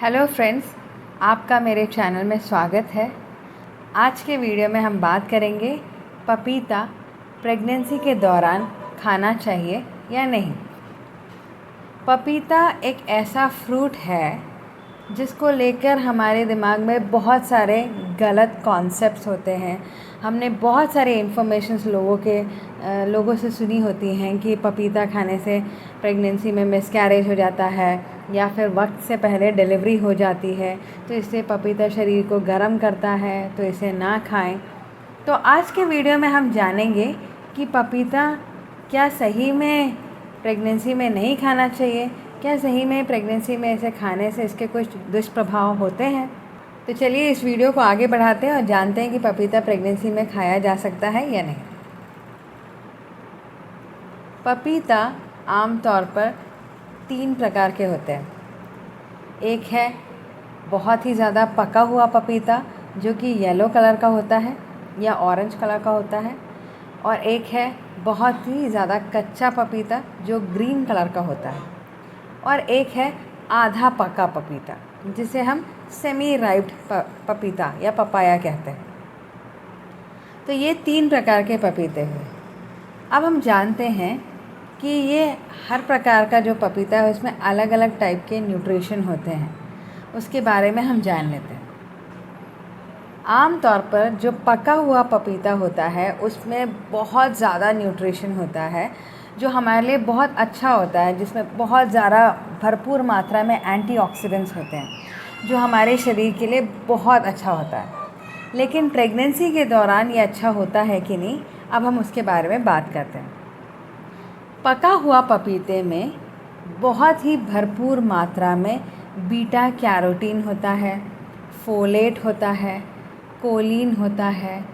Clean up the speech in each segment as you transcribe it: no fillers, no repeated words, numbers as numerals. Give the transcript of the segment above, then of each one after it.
Hello friends, आपका मेरे channel में स्वागत है। आज के वीडियो में हम बात करेंगे पपीता प्रेगनेंसी के दौरान खाना चाहिए या नहीं। पपीता एक ऐसा फ्रूट है जिसको लेकर हमारे दिमाग में बहुत सारे गलत कॉन्सेप्ट्स होते हैं। हमने बहुत सारे इन्फॉर्मेशंस लोगों से सुनी होती हैं कि पपीता खाने से प्रेगनेंसी में मिसकैरेज हो जाता है या फिर वक्त से पहले डिलीवरी हो जाती है, तो इससे पपीता शरीर को गर्म करता है, तो इसे ना खाएं। तो आज के वीडियो में हम जानेंगे कि पपीता क्या सही में प्रेगनेंसी में नहीं खाना चाहिए, क्या सही में प्रेगनेंसी में इसे खाने से इसके कुछ दुष्प्रभाव होते हैं। तो चलिए इस वीडियो को आगे बढ़ाते हैं और जानते हैं कि पपीता प्रेगनेंसी में खाया जा सकता है या नहीं। पपीता आमतौर पर 3 प्रकार के होते हैं। एक है बहुत ही ज़्यादा पका हुआ पपीता जो कि येलो कलर का होता है या ऑरेंज कलर का होता है, और एक है बहुत ही ज़्यादा कच्चा पपीता जो ग्रीन कलर का होता है, और एक है आधा पका पपीता जिसे हम सेमी राइप्ड पपीता या पपाया कहते हैं। तो ये 3 प्रकार के पपीते हुए। अब हम जानते हैं कि ये हर प्रकार का जो पपीता है उसमें अलग अलग टाइप के न्यूट्रिशन होते हैं, उसके बारे में हम जान लेते हैं। आम तौर पर जो पका हुआ पपीता होता है उसमें बहुत ज़्यादा न्यूट्रिशन होता है जो हमारे लिए बहुत अच्छा होता है, जिसमें बहुत ज़्यादा भरपूर मात्रा में एंटीऑक्सीडेंट्स होते हैं जो हमारे शरीर के लिए बहुत अच्छा होता है। लेकिन प्रेगनेंसी के दौरान ये अच्छा होता है कि नहीं, अब हम उसके बारे में बात करते हैं। पका हुआ पपीते में बहुत ही भरपूर मात्रा में बीटा कैरोटीन होता है, फोलेट होता है, कोलिन होता है,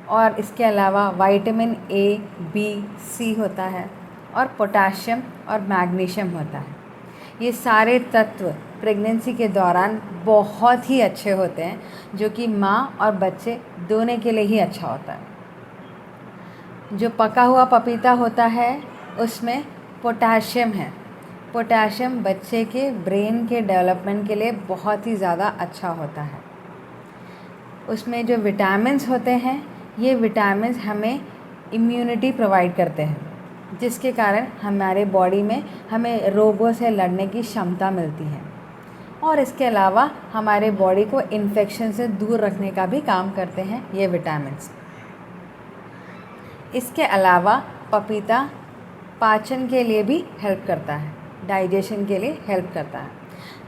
और इसके अलावा विटामिन ए, बी, सी होता है, और पोटाशियम और मैग्नीशियम होता है। ये सारे तत्व प्रेगनेंसी के दौरान बहुत ही अच्छे होते हैं जो कि माँ और बच्चे दोनों के लिए ही अच्छा होता है। जो पका हुआ पपीता होता है उसमें पोटाशियम है। पोटाशियम बच्चे के ब्रेन के डेवलपमेंट के लिए बहुत ही ज़्यादा अच्छा होता है। उसमें जो विटामिन्स होते हैं, ये विटामिन्स हमें इम्यूनिटी प्रोवाइड करते हैं, जिसके कारण हमारे बॉडी में हमें रोगों से लड़ने की क्षमता मिलती है, और इसके अलावा हमारे बॉडी को इन्फेक्शन से दूर रखने का भी काम करते हैं ये विटामिन्स। इसके अलावा पपीता पाचन के लिए भी हेल्प करता है, डाइजेशन के लिए हेल्प करता है,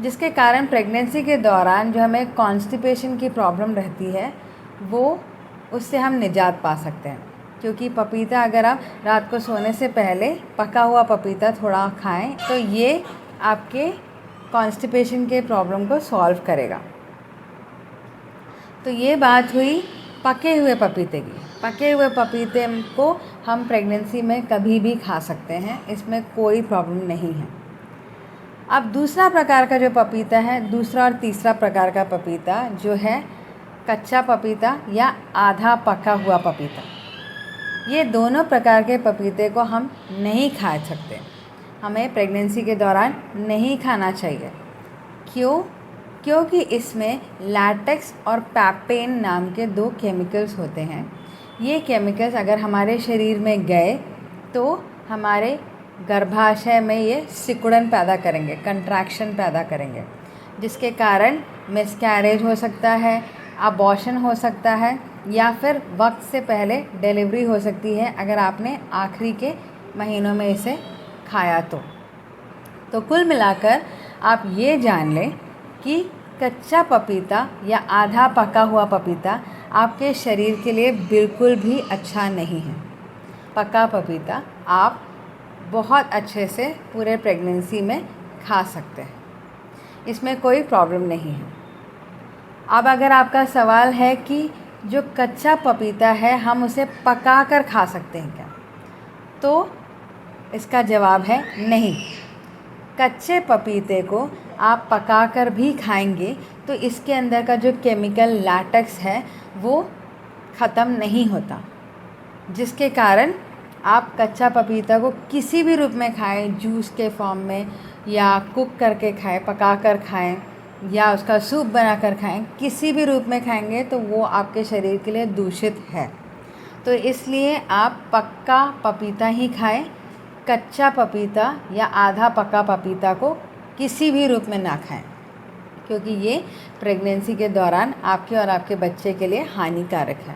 जिसके कारण प्रेगनेंसी के दौरान जो हमें कॉन्स्टिपेशन की प्रॉब्लम रहती है वो उससे हम निजात पा सकते हैं। क्योंकि पपीता अगर आप रात को सोने से पहले पका हुआ पपीता थोड़ा खाएं तो ये आपके कॉन्स्टिपेशन के प्रॉब्लम को सॉल्व करेगा। तो ये बात हुई पके हुए पपीते की। पके हुए पपीते को हम प्रेगनेंसी में कभी भी खा सकते हैं, इसमें कोई प्रॉब्लम नहीं है। अब दूसरा प्रकार का जो पपीता है, दूसरा और तीसरा प्रकार का पपीता जो है कच्चा पपीता या आधा पका हुआ पपीता, ये दोनों प्रकार के पपीते को हम नहीं खा सकते। हमें प्रेगनेंसी के दौरान नहीं खाना चाहिए। क्यों? क्योंकि इसमें लैटेक्स और पैपेन नाम के 2 केमिकल्स होते हैं। ये केमिकल्स अगर हमारे शरीर में गए तो हमारे गर्भाशय में ये सिकुड़न पैदा करेंगे, कंट्रैक्शन पैदा करेंगे, जिसके कारण मिसकैरेज हो सकता है, अबॉर्शन हो सकता है, या फिर वक्त से पहले डिलीवरी हो सकती है अगर आपने आखिरी के महीनों में इसे खाया तो कुल मिलाकर आप ये जान लें कि कच्चा पपीता या आधा पका हुआ पपीता आपके शरीर के लिए बिल्कुल भी अच्छा नहीं है। पका पपीता आप बहुत अच्छे से पूरे प्रेगनेंसी में खा सकते हैं, इसमें कोई प्रॉब्लम नहीं है। अब अगर आपका सवाल है कि जो कच्चा पपीता है हम उसे पका कर खा सकते हैं क्या, तो इसका जवाब है नहीं। कच्चे पपीते को आप पका कर भी खाएंगे तो इसके अंदर का जो केमिकल लैटेक्स है वो ख़त्म नहीं होता, जिसके कारण आप कच्चा पपीता को किसी भी रूप में खाएं, जूस के फॉर्म में या कुक करके खाएं, पका कर खाएं, या उसका सूप बनाकर खाएं, किसी भी रूप में खाएंगे तो वो आपके शरीर के लिए दूषित है। तो इसलिए आप पक्का पपीता ही खाएं, कच्चा पपीता या आधा पका पपीता को किसी भी रूप में ना खाएं, क्योंकि ये प्रेगनेंसी के दौरान आपके और आपके बच्चे के लिए हानिकारक है।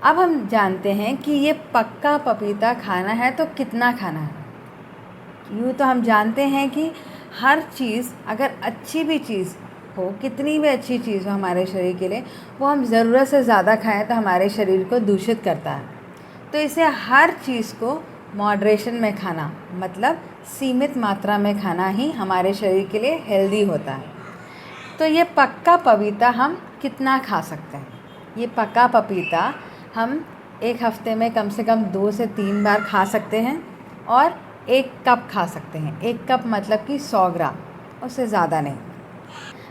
अब हम जानते हैं कि ये पक्का पपीता खाना है तो कितना खाना है। यूँ तो हम जानते हैं कि हर चीज़, अगर अच्छी भी चीज़ हो, कितनी भी अच्छी चीज़ हो हमारे शरीर के लिए, वो हम ज़रूरत से ज़्यादा खाएं तो हमारे शरीर को दूषित करता है। तो इसे हर चीज़ को मॉडरेशन में खाना, मतलब सीमित मात्रा में खाना ही हमारे शरीर के लिए हेल्दी होता है। तो ये पक्का पपीता हम कितना खा सकते हैं? ये पक्का पपीता हम एक हफ़्ते में कम से कम 2 से 3 बार खा सकते हैं और 1 कप खा सकते हैं। 1 कप मतलब कि 100 ग्राम, उससे ज़्यादा नहीं।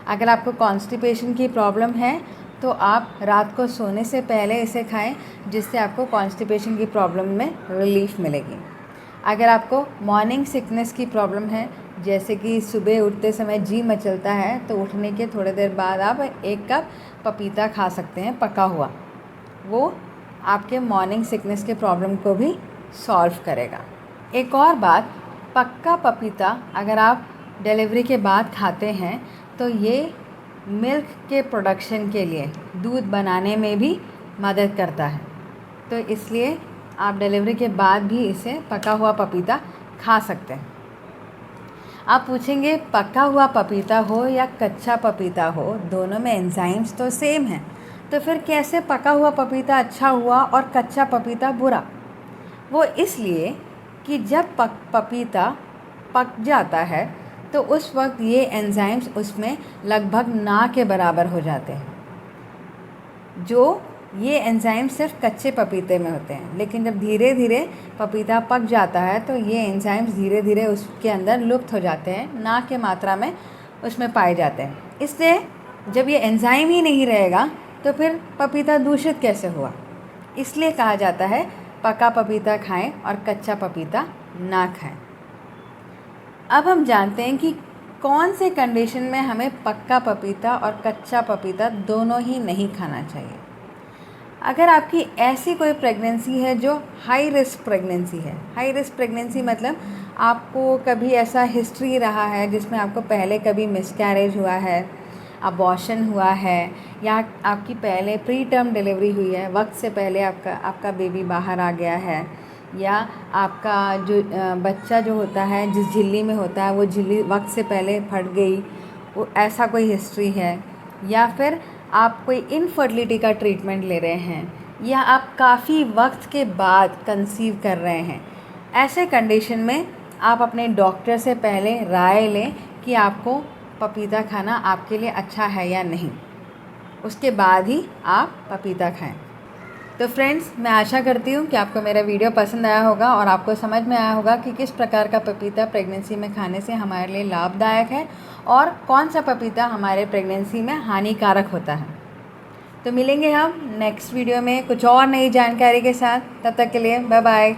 अगर आपको कॉन्स्टिपेशन की प्रॉब्लम है तो आप रात को सोने से पहले इसे खाएं, जिससे आपको कॉन्स्टिपेशन की प्रॉब्लम में रिलीफ मिलेगी। अगर आपको मॉर्निंग सिकनेस की प्रॉब्लम है, जैसे कि सुबह उठते समय जी मचलता है, तो उठने के थोड़ी देर बाद आप 1 कप पपीता खा सकते हैं पका हुआ। वो आपके मॉर्निंग सिकनेस के प्रॉब्लम को भी सॉल्व करेगा। एक और बात, पक्का पपीता अगर आप डिलीवरी के बाद खाते हैं तो ये मिल्क के प्रोडक्शन के लिए, दूध बनाने में भी मदद करता है। तो इसलिए आप डिलीवरी के बाद भी इसे पका हुआ पपीता खा सकते हैं। आप पूछेंगे पका हुआ पपीता हो या कच्चा पपीता हो, दोनों में एंजाइम्स तो सेम हैं, तो फिर कैसे पका हुआ पपीता अच्छा हुआ और कच्चा पपीता बुरा? वो इसलिए कि जब पपीता पक जाता है तो उस वक्त ये एंजाइम्स उसमें लगभग ना के बराबर हो जाते हैं। जो ये एंजाइम सिर्फ कच्चे पपीते में होते हैं, लेकिन जब धीरे धीरे पपीता पक जाता है तो ये एंजाइम्स धीरे धीरे उसके अंदर लुप्त हो जाते हैं, ना के मात्रा में उसमें पाए जाते हैं। इसलिए जब ये एंजाइम ही नहीं रहेगा तो फिर पपीता दूषित कैसे हुआ? इसलिए कहा जाता है पका पपीता खाएं और कच्चा पपीता ना खाएं। अब हम जानते हैं कि कौन से कंडीशन में हमें पक्का पपीता और कच्चा पपीता दोनों ही नहीं खाना चाहिए। अगर आपकी ऐसी कोई प्रेगनेंसी है जो हाई रिस्क प्रेगनेंसी है, हाई रिस्क प्रेगनेंसी मतलब आपको कभी ऐसा हिस्ट्री रहा है जिसमें आपको पहले कभी मिसकैरेज हुआ है, अबॉर्शन हुआ है, या आपकी पहले प्री टर्म डिलीवरी हुई है, वक्त से पहले आपका बेबी बाहर आ गया है, या आपका जो बच्चा जो होता है जिस झिल्ली में होता है वो झिल्ली वक्त से पहले फट गई, वो ऐसा कोई हिस्ट्री है, या फिर आप कोई इनफर्टिलिटी का ट्रीटमेंट ले रहे हैं, या आप काफ़ी वक्त के बाद कंसीव कर रहे हैं, ऐसे कंडीशन में आप अपने डॉक्टर से पहले राय लें कि आपको पपीता खाना आपके लिए अच्छा है या नहीं। उसके बाद ही आप पपीता खाएं। तो फ्रेंड्स, मैं आशा करती हूँ कि आपको मेरा वीडियो पसंद आया होगा और आपको समझ में आया होगा कि किस प्रकार का पपीता प्रेगनेंसी में खाने से हमारे लिए लाभदायक है और कौन सा पपीता हमारे प्रेगनेंसी में हानिकारक होता है। तो मिलेंगे हम नेक्स्ट वीडियो में कुछ और नई जानकारी के साथ। तब तक के लिए बाय बाय।